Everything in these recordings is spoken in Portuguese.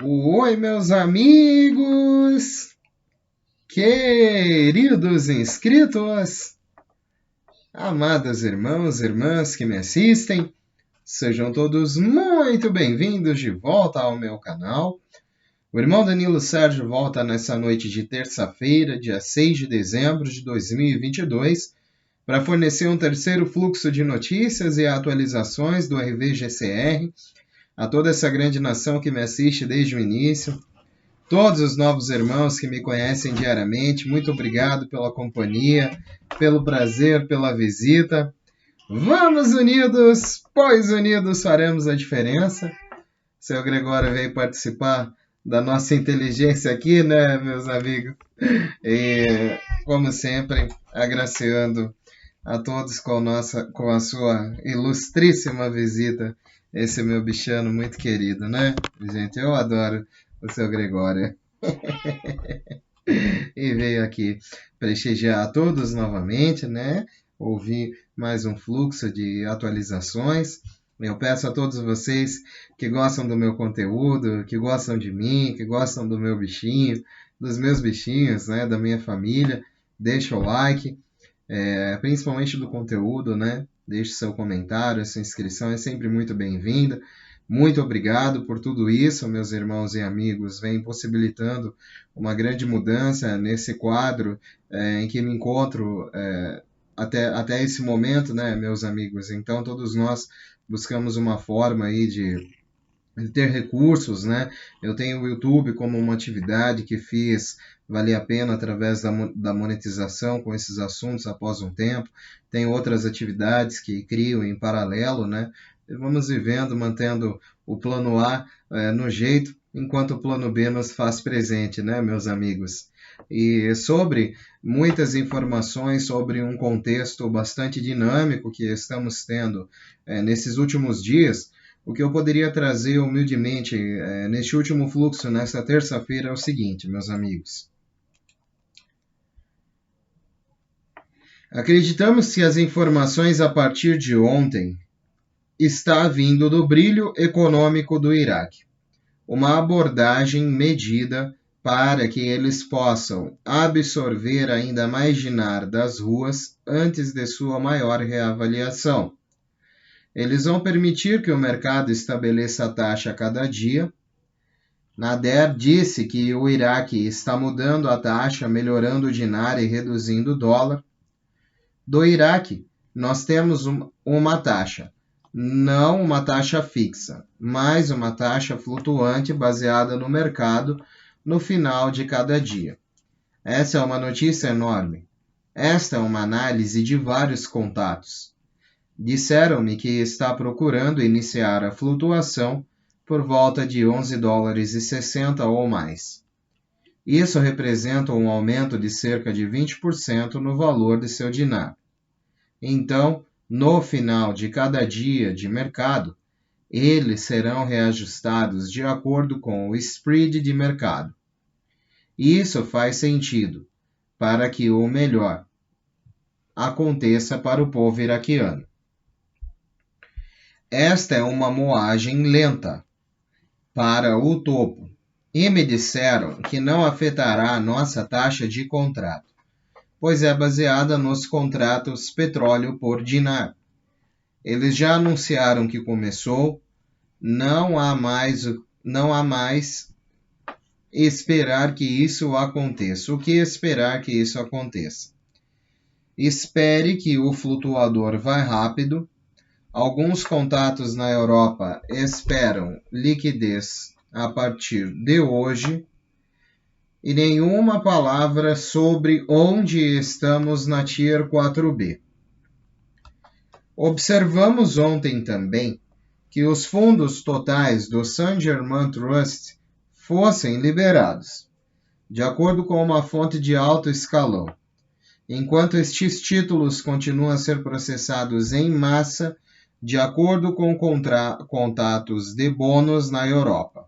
Oi, meus amigos, queridos inscritos, amados irmãos e irmãs que me assistem, sejam todos muito bem-vindos de volta ao meu canal. O irmão Danilo Sérgio volta nessa noite de terça-feira, dia 6 de dezembro de 2022, para fornecer um terceiro fluxo de notícias e atualizações do RVGCR a toda essa grande nação que me assiste desde o início. Todos os novos irmãos que me conhecem diariamente, muito obrigado pela companhia, pelo prazer, pela visita. Vamos unidos, pois unidos faremos a diferença. Seu Gregório veio participar da nossa inteligência aqui, né, meus amigos? E, como sempre, agraciando a todos com a sua ilustríssima visita. Esse meu bichano muito querido, né? Gente, eu adoro o seu Gregório. E veio aqui prestigiar a todos novamente, né? Ouvir mais um fluxo de atualizações. Eu peço a todos vocês que gostam do meu conteúdo, que gostam de mim, que gostam do meu bichinho, dos meus bichinhos, né? Da minha família, deixa o like, principalmente do conteúdo, né? Deixe seu comentário, sua inscrição é sempre muito bem-vinda. Muito obrigado por tudo isso, meus irmãos e amigos. Vem possibilitando uma grande mudança nesse quadro em que me encontro até esse momento, né, meus amigos? Então, todos nós buscamos uma forma aí de ter recursos, né? Eu tenho o YouTube como uma atividade que fiz valer a pena através da monetização com esses assuntos após um tempo. Tem outras atividades que crio em paralelo, né? E vamos vivendo, mantendo o plano A no jeito, enquanto o plano B nos faz presente, né, meus amigos? E sobre muitas informações sobre um contexto bastante dinâmico que estamos tendo nesses últimos dias, o que eu poderia trazer humildemente neste último fluxo, nesta terça-feira, é o seguinte, meus amigos. Acreditamos que as informações a partir de ontem está vindo do brilho econômico do Iraque. Uma abordagem medida para que eles possam absorver ainda mais dinar das ruas antes de sua maior reavaliação. Eles vão permitir que o mercado estabeleça a taxa a cada dia. Nader disse que o Iraque está mudando a taxa, melhorando o dinar e reduzindo o dólar. Do Iraque, nós temos uma taxa, não uma taxa fixa, mas uma taxa flutuante baseada no mercado no final de cada dia. Essa é uma notícia enorme. Esta é uma análise de vários contatos. Disseram-me que está procurando iniciar a flutuação por volta de 11 dólares e 60 ou mais. Isso representa um aumento de cerca de 20% no valor de seu dinar. Então, no final de cada dia de mercado, eles serão reajustados de acordo com o spread de mercado. Isso faz sentido para que o melhor aconteça para o povo iraquiano. Esta é uma moagem lenta para o topo, e me disseram que não afetará a nossa taxa de contrato, pois é baseada nos contratos petróleo por dinar. Eles já anunciaram que começou, não há mais esperar que isso aconteça. O que esperar que isso aconteça? Espere que o flutuador vá rápido. Alguns contatos na Europa esperam liquidez a partir de hoje e nenhuma palavra sobre onde estamos na Tier 4B. Observamos ontem também que os fundos totais do Saint-Germain Trust fossem liberados, de acordo com uma fonte de alto escalão, enquanto estes títulos continuam a ser processados em massa de acordo com contatos de bônus na Europa.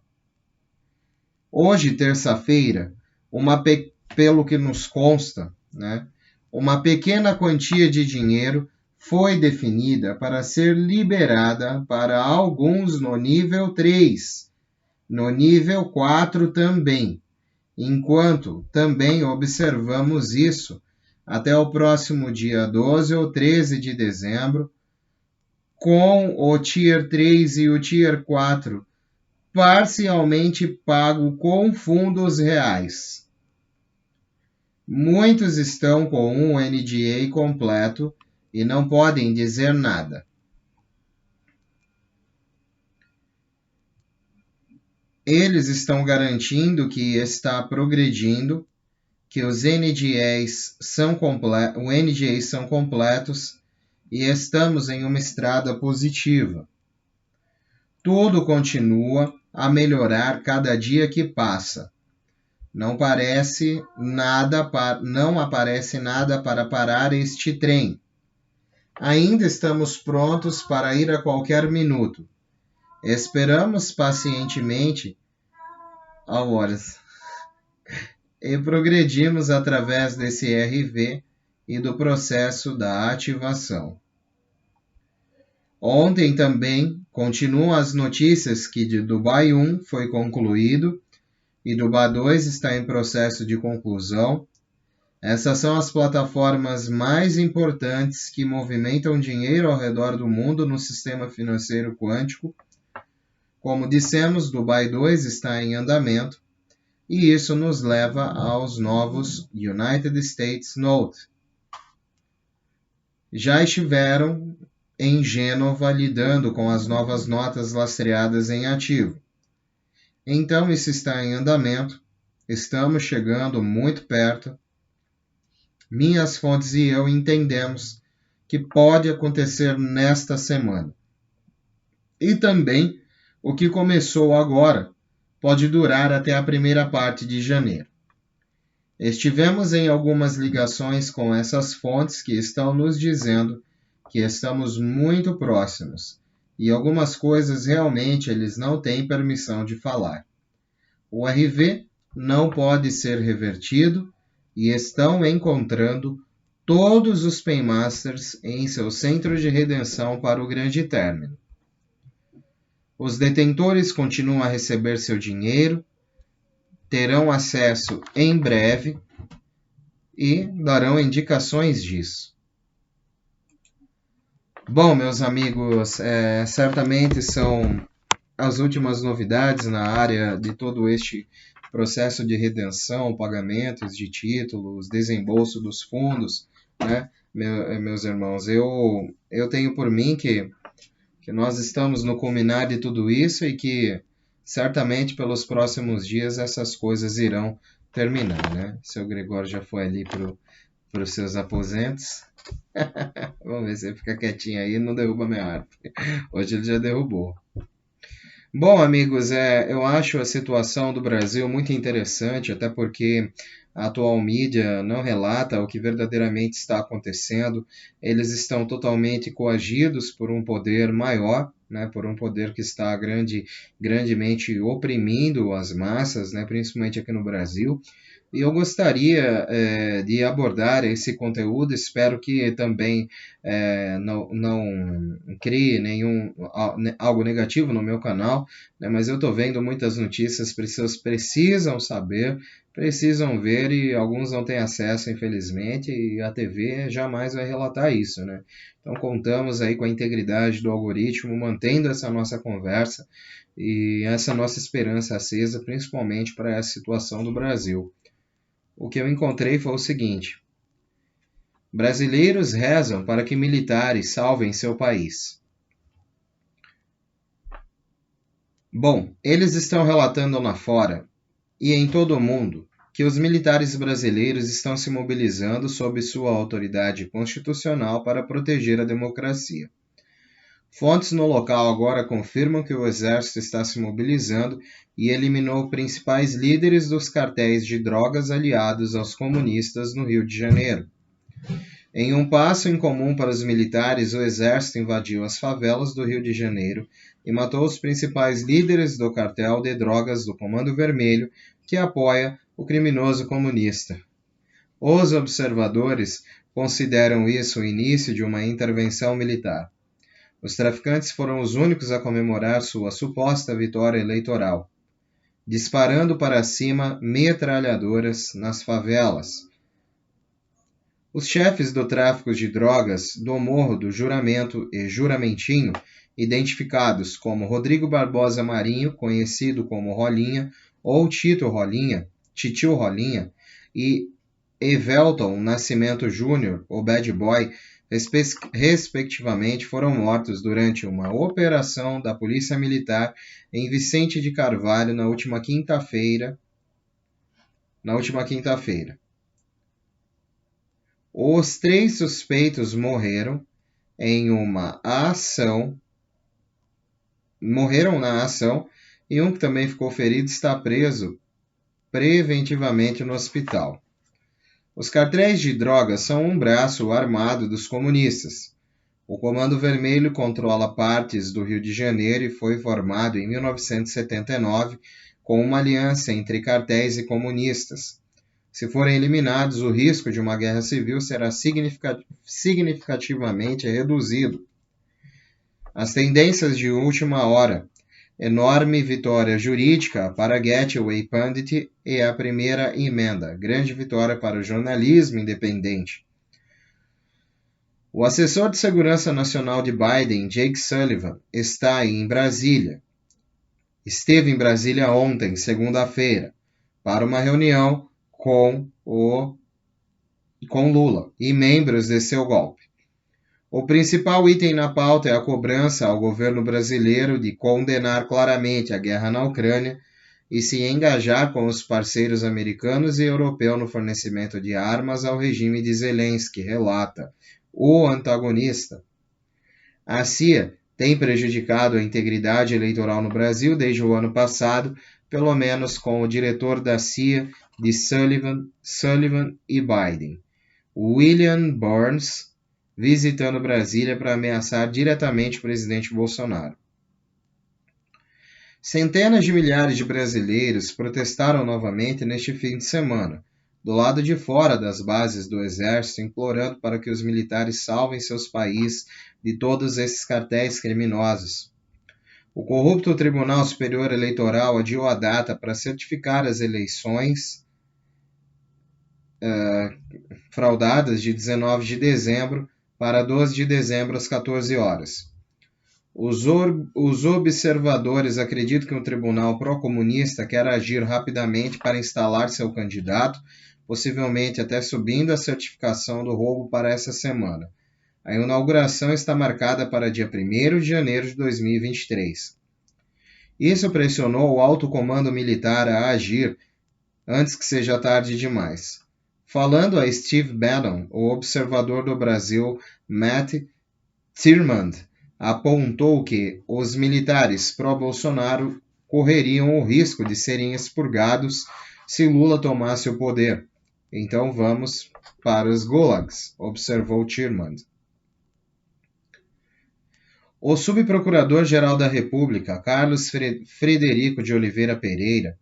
Hoje, terça-feira, pelo que nos consta, né, uma pequena quantia de dinheiro foi definida para ser liberada para alguns no nível 3, No nível 4 também, enquanto também observamos isso até o próximo dia 12 ou 13 de dezembro, com o Tier 3 e o Tier 4 parcialmente pago com fundos reais. Muitos estão com um NDA completo e não podem dizer nada. Eles estão garantindo que está progredindo, que os NDAs são completos e estamos em uma estrada positiva. Tudo continua a melhorar cada dia que passa. Não aparece nada para parar este trem. Ainda estamos prontos para ir a qualquer minuto. Esperamos pacientemente horas e progredimos através desse RV e do processo da ativação. Ontem também continuam as notícias que de Dubai 1 foi concluído e Dubai 2 está em processo de conclusão. Essas são as plataformas mais importantes que movimentam dinheiro ao redor do mundo no sistema financeiro quântico. Como dissemos, Dubai 2 está em andamento e isso nos leva aos novos United States Note. Já estiveram em Gênova lidando com as novas notas lastreadas em ativo. Então isso está em andamento, estamos chegando muito perto. Minhas fontes e eu entendemos que pode acontecer nesta semana. E também o que começou agora pode durar até a primeira parte de janeiro. Estivemos em algumas ligações com essas fontes que estão nos dizendo que estamos muito próximos e algumas coisas realmente eles não têm permissão de falar. O RV não pode ser revertido e estão encontrando todos os Paymasters em seu centro de redenção para o grande término. Os detentores continuam a receber seu dinheiro, terão acesso em breve e darão indicações disso. Bom, meus amigos, certamente são as últimas novidades na área de todo este processo de redenção, pagamentos de títulos, desembolso dos fundos, né, meus irmãos? Eu tenho por mim que nós estamos no culminar de tudo isso e que certamente pelos próximos dias essas coisas irão terminar, né? Seu Gregório já foi ali para os seus aposentos. Vamos ver se ele fica quietinho aí e não derruba minha árvore. Hoje ele já derrubou. Bom, amigos, eu acho a situação do Brasil muito interessante, até porque a atual mídia não relata o que verdadeiramente está acontecendo. Eles estão totalmente coagidos por um poder maior, né, por um poder que está grandemente oprimindo as massas, né, principalmente aqui no Brasil. E eu gostaria de abordar esse conteúdo, espero que também não crie algo negativo no meu canal, né, mas eu estou vendo muitas notícias, pessoas precisam saber, precisam ver e alguns não têm acesso, infelizmente, e a TV jamais vai relatar isso, né? Então contamos aí com a integridade do algoritmo, mantendo essa nossa conversa e essa nossa esperança acesa, principalmente para essa situação do Brasil. O que eu encontrei foi o seguinte: brasileiros rezam para que militares salvem seu país. Bom, eles estão relatando lá fora e em todo o mundo que os militares brasileiros estão se mobilizando sob sua autoridade constitucional para proteger a democracia. Fontes no local agora confirmam que o exército está se mobilizando e eliminou principais líderes dos cartéis de drogas aliados aos comunistas no Rio de Janeiro. Em um passo incomum para os militares, o exército invadiu as favelas do Rio de Janeiro e matou os principais líderes do cartel de drogas do Comando Vermelho, que apoia o criminoso comunista. Os observadores consideram isso o início de uma intervenção militar. Os traficantes foram os únicos a comemorar sua suposta vitória eleitoral. disparando para cima metralhadoras nas favelas. Os chefes do tráfico de drogas do Morro do Juramento e Juramentinho, identificados como Rodrigo Barbosa Marinho, conhecido como Rolinha, ou Titio Rolinha, e Evelton Nascimento Júnior, o Bad Boy, respectivamente, foram mortos durante uma operação da Polícia Militar em Vicente de Carvalho na última quinta-feira. Os 3 suspeitos morreram na ação, e um que também ficou ferido está preso preventivamente no hospital. Os cartéis de drogas são um braço armado dos comunistas. O Comando Vermelho controla partes do Rio de Janeiro e foi formado em 1979 com uma aliança entre cartéis e comunistas. Se forem eliminados, o risco de uma guerra civil será significativamente reduzido. As tendências de última hora. Enorme vitória jurídica para Gateway Pundit e a primeira emenda. Grande vitória para o jornalismo independente. O assessor de segurança nacional de Biden, Jake Sullivan, esteve em Brasília ontem, segunda-feira, para uma reunião com Lula e membros de seu golpe. O principal item na pauta é a cobrança ao governo brasileiro de condenar claramente a guerra na Ucrânia e se engajar com os parceiros americanos e europeus no fornecimento de armas ao regime de Zelensky, relata o antagonista. A CIA tem prejudicado a integridade eleitoral no Brasil desde o ano passado, pelo menos com o diretor da CIA de Sullivan e Biden, William Burns, visitando Brasília para ameaçar diretamente o presidente Bolsonaro. Centenas de milhares de brasileiros protestaram novamente neste fim de semana, do lado de fora das bases do Exército, implorando para que os militares salvem seus países de todos esses cartéis criminosos. O corrupto Tribunal Superior Eleitoral adiou a data para certificar as eleições fraudadas de 19 de dezembro para 12 de dezembro às 14 horas. Os observadores acreditam que um tribunal pró-comunista quer agir rapidamente para instalar seu candidato, possivelmente até subindo a certificação do roubo para essa semana. A inauguração está marcada para dia 1º de janeiro de 2023. Isso pressionou o alto comando militar a agir antes que seja tarde demais. Falando a Steve Bannon, o observador do Brasil, Matt Thurmond, apontou que os militares pró-Bolsonaro correriam o risco de serem expurgados se Lula tomasse o poder. Então vamos para os gulags, observou Thurmond. O subprocurador-geral da República, Carlos Frederico de Oliveira Pereira,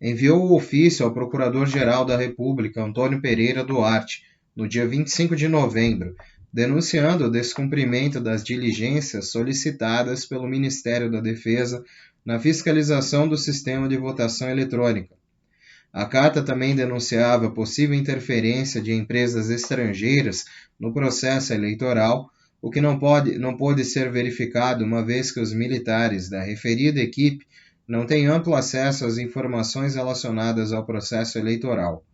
enviou o ofício ao Procurador-Geral da República, Antônio Pereira Duarte, no dia 25 de novembro, denunciando o descumprimento das diligências solicitadas pelo Ministério da Defesa na fiscalização do sistema de votação eletrônica. A carta também denunciava possível interferência de empresas estrangeiras no processo eleitoral, o que não pôde ser verificado uma vez que os militares da referida equipe não têm amplo acesso às informações relacionadas ao processo eleitoral.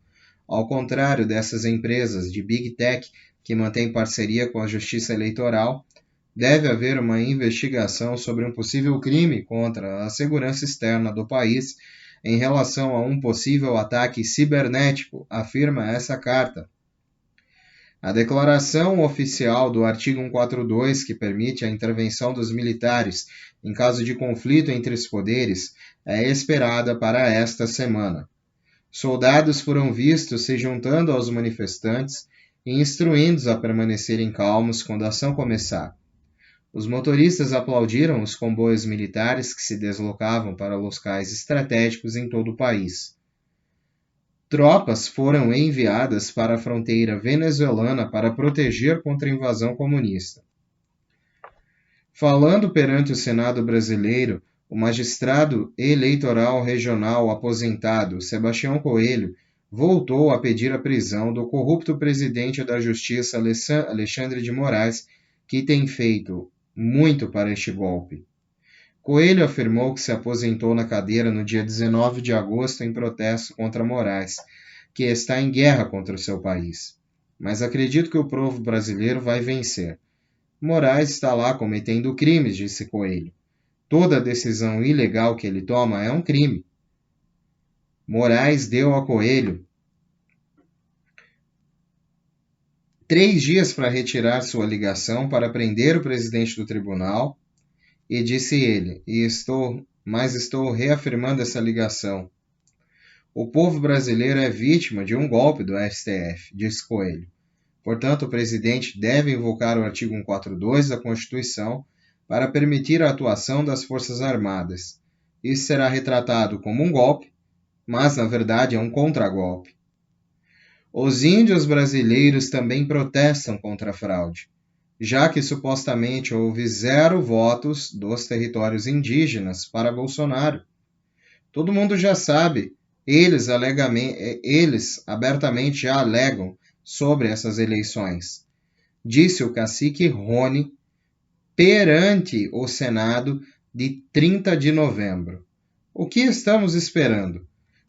Ao contrário dessas empresas de Big Tech que mantêm parceria com a Justiça Eleitoral, deve haver uma investigação sobre um possível crime contra a segurança externa do país em relação a um possível ataque cibernético, afirma essa carta. A declaração oficial do artigo 142, que permite a intervenção dos militares em caso de conflito entre os poderes, é esperada para esta semana. Soldados foram vistos se juntando aos manifestantes e instruindo-os a permanecerem calmos quando a ação começar. Os motoristas aplaudiram os comboios militares que se deslocavam para locais estratégicos em todo o país. Tropas foram enviadas para a fronteira venezuelana para proteger contra a invasão comunista. Falando perante o Senado brasileiro, O magistrado eleitoral regional aposentado Sebastião Coelho voltou a pedir a prisão do corrupto presidente da Justiça Alexandre de Moraes, que tem feito muito para este golpe. Coelho afirmou que se aposentou na cadeira no dia 19 de agosto em protesto contra Moraes, que está em guerra contra o seu país. Mas acredito que o povo brasileiro vai vencer. Moraes está lá cometendo crimes, disse Coelho. Toda decisão ilegal que ele toma é um crime. Moraes deu a Coelho 3 dias para retirar sua ligação para prender o presidente do tribunal e disse ele, mas estou reafirmando essa ligação. O povo brasileiro é vítima de um golpe do STF, disse Coelho. Portanto, o presidente deve invocar o artigo 142 da Constituição para permitir a atuação das Forças Armadas. Isso será retratado como um golpe, mas na verdade é um contragolpe. Os índios brasileiros também protestam contra a fraude, já que supostamente houve 0 votos dos territórios indígenas para Bolsonaro. Todo mundo já sabe, eles abertamente já alegam sobre essas eleições, disse o cacique Rony perante o Senado de 30 de novembro. O que estamos esperando?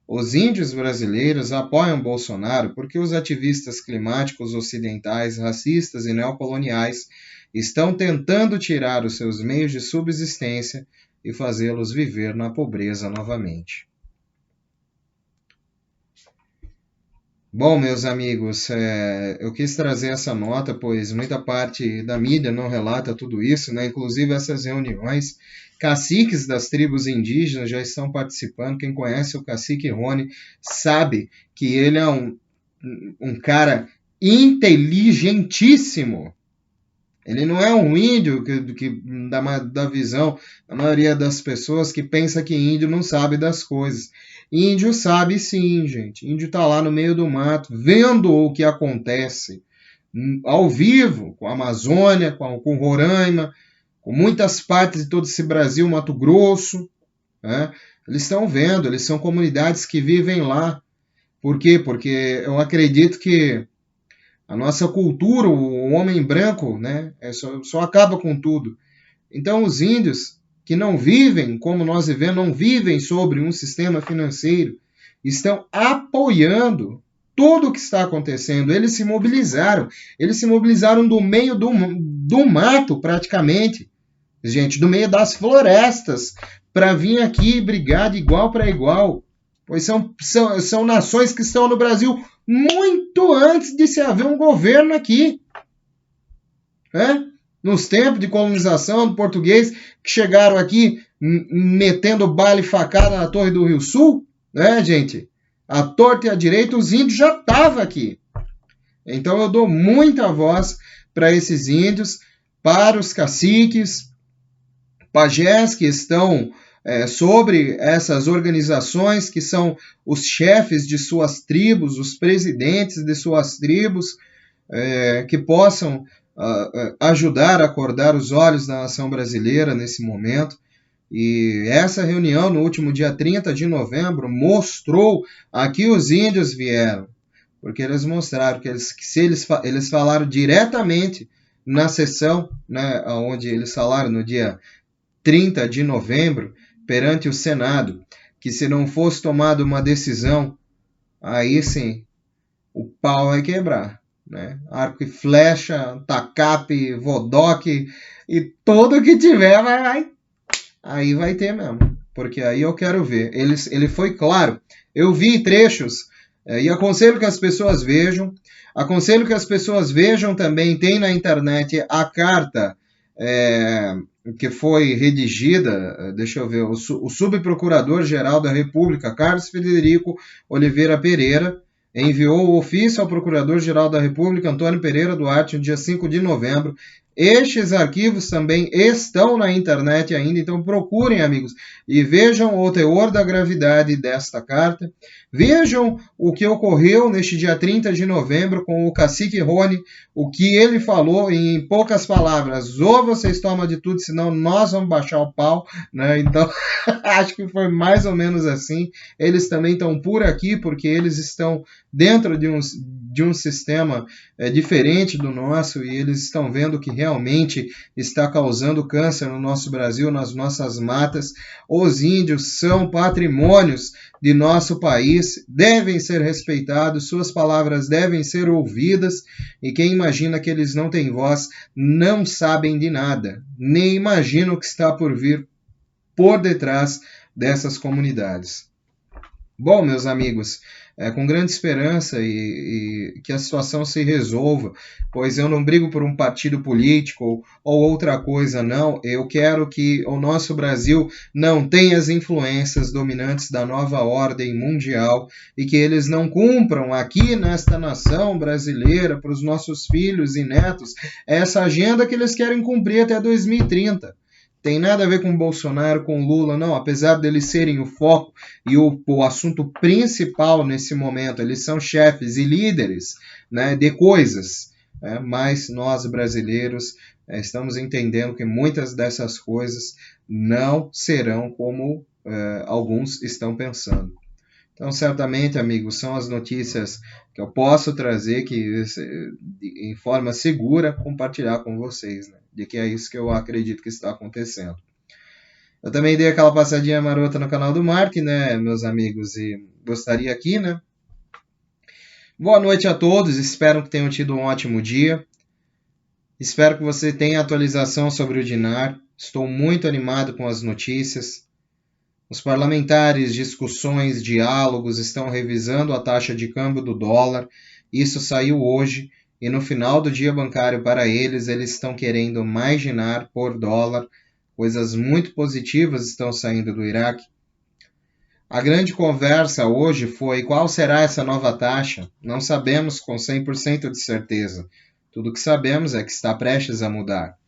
Os índios brasileiros apoiam Bolsonaro porque os ativistas climáticos ocidentais, racistas e neocoloniais estão tentando tirar os seus meios de subsistência e fazê-los viver na pobreza novamente. Bom, meus amigos, eu quis trazer essa nota, pois muita parte da mídia não relata tudo isso, né? Inclusive essas reuniões. Caciques das tribos indígenas já estão participando. Quem conhece o cacique Rony sabe que ele é um cara inteligentíssimo. Ele não é um índio que dá visão da maioria das pessoas que pensa que índio não sabe das coisas. Índio sabe sim, gente. Índio está lá no meio do mato, vendo o que acontece ao vivo, com a Amazônia, com Roraima, com muitas partes de todo esse Brasil, Mato Grosso. Né? Eles estão vendo, eles são comunidades que vivem lá. Por quê? Porque eu acredito que a nossa cultura, o homem branco, né, só acaba com tudo. Então, os índios que não vivem como nós vivemos, não vivem sobre um sistema financeiro, estão apoiando tudo o que está acontecendo. Eles se mobilizaram do meio do mato, praticamente, gente, do meio das florestas, para vir aqui brigar de igual para igual. Pois são nações que estão no Brasil muito antes de se haver um governo aqui. Nos tempos de colonização do português, que chegaram aqui metendo baile e facada na Torre do Rio Sul, né, gente? A torta e a direita, os índios já estavam aqui. Então eu dou muita voz para esses índios, para os caciques, pajés que estão sobre essas organizações, que são os chefes de suas tribos, os presidentes de suas tribos, que possam ajudar a acordar os olhos da nação brasileira nesse momento. E essa reunião, no último dia 30 de novembro, mostrou a que os índios vieram, porque eles mostraram que eles falaram diretamente na sessão, né, onde eles falaram no dia 30 de novembro, perante o Senado, que se não fosse tomada uma decisão, aí sim, o pau vai quebrar. Né? Arco e flecha, tacape, vodoque e tudo que tiver aí vai ter mesmo, porque aí eu quero ver. Ele foi claro, eu vi trechos e aconselho que as pessoas vejam, também, tem na internet a carta que foi redigida, deixa eu ver, o subprocurador-geral da República, Carlos Frederico Oliveira Pereira, enviou o ofício ao Procurador-Geral da República, Antônio Pereira Duarte, no dia 5 de novembro, Estes arquivos também estão na internet ainda, então procurem, amigos, e vejam o teor da gravidade desta carta. Vejam o que ocorreu neste dia 30 de novembro com o cacique Rony, o que ele falou em poucas palavras: ou vocês tomam de tudo, senão nós vamos baixar o pau, né? Então, acho que foi mais ou menos assim. Eles também estão por aqui porque eles estão dentro de um sistema diferente do nosso e eles estão vendo que realmente está causando câncer no nosso Brasil, nas nossas matas. Os índios são patrimônios de nosso país, devem ser respeitados, suas palavras devem ser ouvidas, e quem imagina que eles não têm voz não sabem de nada, nem imagina o que está por vir por detrás dessas comunidades. Bom, meus amigos, com grande esperança e que a situação se resolva, pois eu não brigo por um partido político ou outra coisa, não. Eu quero que o nosso Brasil não tenha as influências dominantes da nova ordem mundial e que eles não cumpram aqui nesta nação brasileira, para os nossos filhos e netos, essa agenda que eles querem cumprir até 2030. Tem nada a ver com Bolsonaro, com Lula, não. Apesar deles serem o foco e o assunto principal nesse momento, eles são chefes e líderes, né, de coisas. Mas nós, brasileiros, estamos entendendo que muitas dessas coisas não serão como alguns estão pensando. Então, certamente, amigos, são as notícias que eu posso trazer que, em forma segura, compartilhar com vocês, né? De que é isso que eu acredito que está acontecendo. Eu também dei aquela passadinha marota no canal do Mark, né, meus amigos, e gostaria aqui, né? Boa noite a todos, espero que tenham tido um ótimo dia. Espero que você tenha atualização sobre o Dinar. Estou muito animado com as notícias. Os parlamentares, discussões, diálogos estão revisando a taxa de câmbio do dólar. Isso saiu hoje e no final do dia bancário para eles estão querendo mais dinar por dólar. Coisas muito positivas estão saindo do Iraque. A grande conversa hoje foi qual será essa nova taxa. Não sabemos com 100% de certeza. Tudo que sabemos é que está prestes a mudar.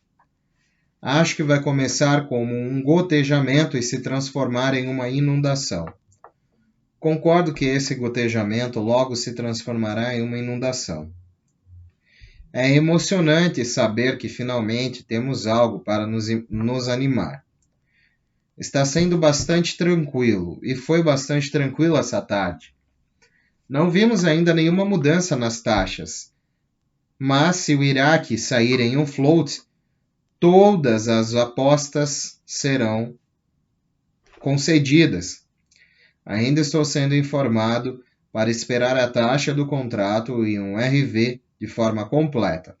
Acho que vai começar como um gotejamento e se transformar em uma inundação. Concordo que esse gotejamento logo se transformará em uma inundação. É emocionante saber que finalmente temos algo para nos animar. Está sendo bastante tranquilo, e foi bastante tranquilo essa tarde. Não vimos ainda nenhuma mudança nas taxas, mas se o Iraque sair em um float, todas as apostas serão concedidas. Ainda estou sendo informado para esperar a taxa do contrato e um RV de forma completa.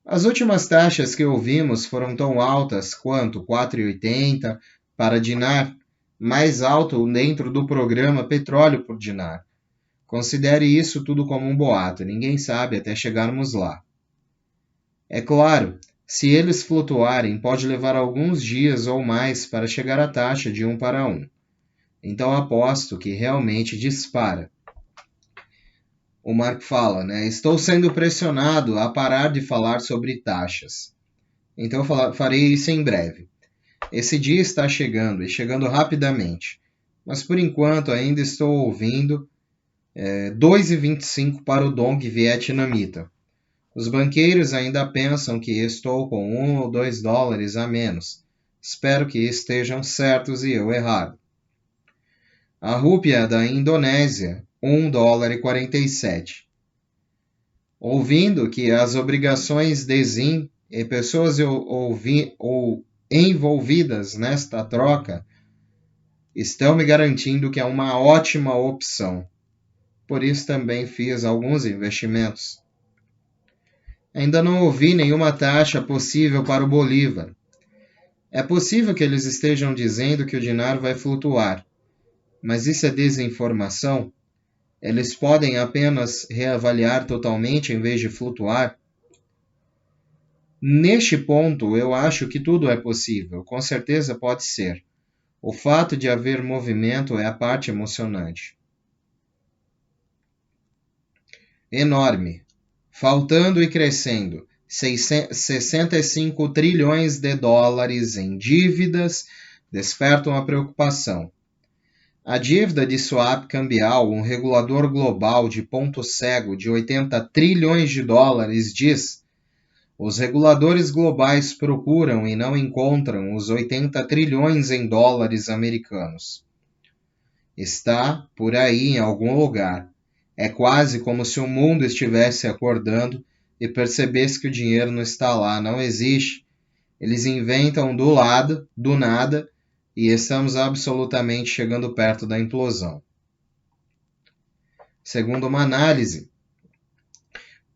As últimas taxas que ouvimos foram tão altas quanto 4,80 para dinar, mais alto dentro do programa Petróleo por Dinar. Considere isso tudo como um boato, ninguém sabe até chegarmos lá. É claro, se eles flutuarem, pode levar alguns dias ou mais para chegar à taxa de 1 para 1. Então aposto que realmente dispara. O Mark fala, né? Estou sendo pressionado a parar de falar sobre taxas. Então farei isso em breve. Esse dia está chegando e chegando rapidamente. Mas por enquanto ainda estou ouvindo 2,25 para o dong vietnamita. Os banqueiros ainda pensam que estou com 1 ou 2 dólares a menos. Espero que estejam certos e eu errado. A rúpia da Indonésia, 1 dólar e 47. Ouvindo que as obrigações de ZIM e pessoas envolvidas nesta troca estão me garantindo que é uma ótima opção. Por isso também fiz alguns investimentos. Ainda não ouvi nenhuma taxa possível para o Bolívar. É possível que eles estejam dizendo que o dinar vai flutuar, mas isso é desinformação? Eles podem apenas reavaliar totalmente em vez de flutuar? Neste ponto, eu acho que tudo é possível, com certeza pode ser. O fato de haver movimento é a parte emocionante. Enorme. Faltando e crescendo. 65 trilhões de dólares em dívidas despertam a preocupação. A dívida de swap cambial, um regulador global de ponto cego de 80 trilhões de dólares, diz: os reguladores globais procuram e não encontram os 80 trilhões em dólares americanos. Está por aí em algum lugar. É quase como se o mundo estivesse acordando e percebesse que o dinheiro não está lá, não existe. Eles inventam do nada, e estamos absolutamente chegando perto da implosão. Segundo uma análise,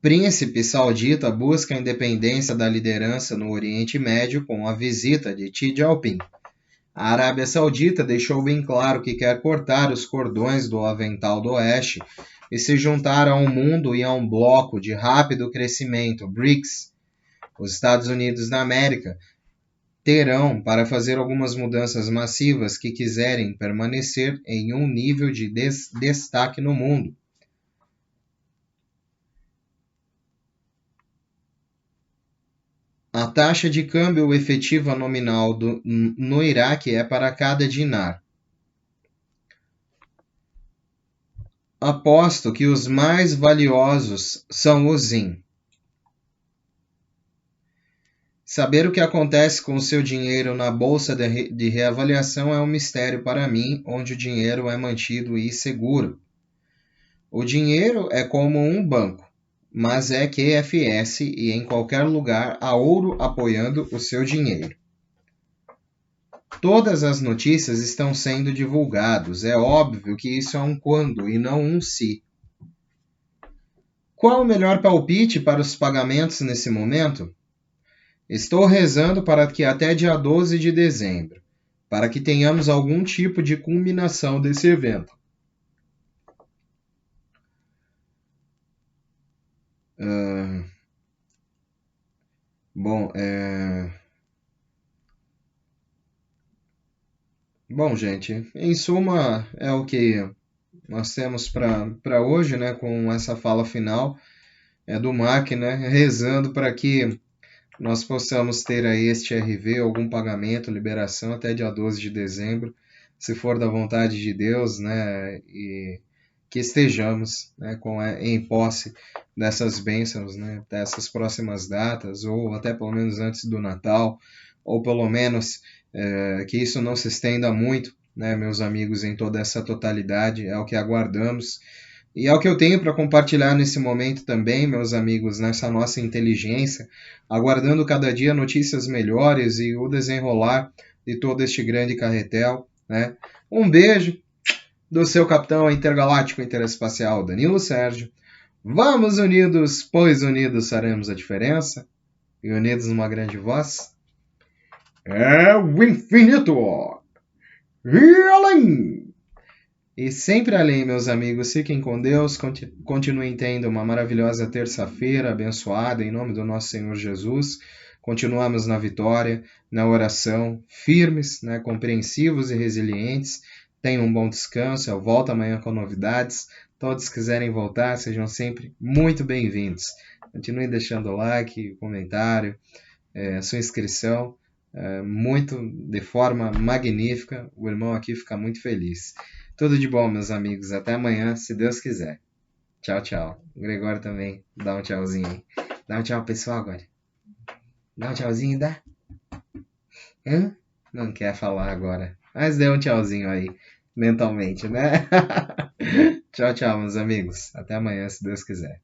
príncipe saudita busca a independência da liderança no Oriente Médio com a visita de Xi Jinping. A Arábia Saudita deixou bem claro que quer cortar os cordões do avental do Oeste e se juntar a um mundo e a um bloco de rápido crescimento, BRICS. Os Estados Unidos da América terão para fazer algumas mudanças massivas que quiserem permanecer em um nível de destaque no mundo. A taxa de câmbio efetiva nominal no Iraque é para cada dinar. Aposto que os mais valiosos são os ZIM. Saber o que acontece com o seu dinheiro na bolsa de reavaliação é um mistério para mim, onde o dinheiro é mantido e seguro. O dinheiro é como um banco, mas é QFS e em qualquer lugar há ouro apoiando o seu dinheiro. Todas as notícias estão sendo divulgadas. É óbvio que isso é um quando e não um se. Qual o melhor palpite para os pagamentos nesse momento? Estou rezando para que até dia 12 de dezembro, para que tenhamos algum tipo de culminação desse evento. Bom, gente, em suma, é o que nós temos para hoje, né, com essa fala final do Mac, né, rezando para que nós possamos ter aí este RV, algum pagamento, liberação até dia 12 de dezembro, se for da vontade de Deus, né, e que estejamos, né, em posse dessas bênçãos, né, dessas próximas datas, ou até pelo menos antes do Natal, ou pelo menos que isso não se estenda muito, né, meus amigos, em toda essa totalidade, é o que aguardamos. E é o que eu tenho para compartilhar nesse momento também, meus amigos, nessa nossa inteligência, aguardando cada dia notícias melhores e o desenrolar de todo este grande carretel, né? Um beijo do seu capitão intergaláctico interespacial, Danilo Sérgio. Vamos unidos, pois unidos faremos a diferença. E unidos numa grande voz. É o infinito! E além! E sempre além, meus amigos, fiquem com Deus, continuem tendo uma maravilhosa terça-feira abençoada em nome do nosso Senhor Jesus. Continuamos na vitória, na oração, firmes, né, compreensivos e resilientes. Tenham um bom descanso, eu volto amanhã com novidades. Todos que quiserem voltar, sejam sempre muito bem-vindos. Continue deixando o like, comentário, sua inscrição, muito de forma magnífica. O irmão aqui fica muito feliz. Tudo de bom, meus amigos. Até amanhã, se Deus quiser. Tchau, tchau. O Gregório também. Dá um tchauzinho aí. Dá um tchau, pessoal, agora. Dá um tchauzinho, dá? Hã? Não quer falar agora. Mas dê um tchauzinho aí. Mentalmente, né? Tchau, tchau, meus amigos. Até amanhã, se Deus quiser.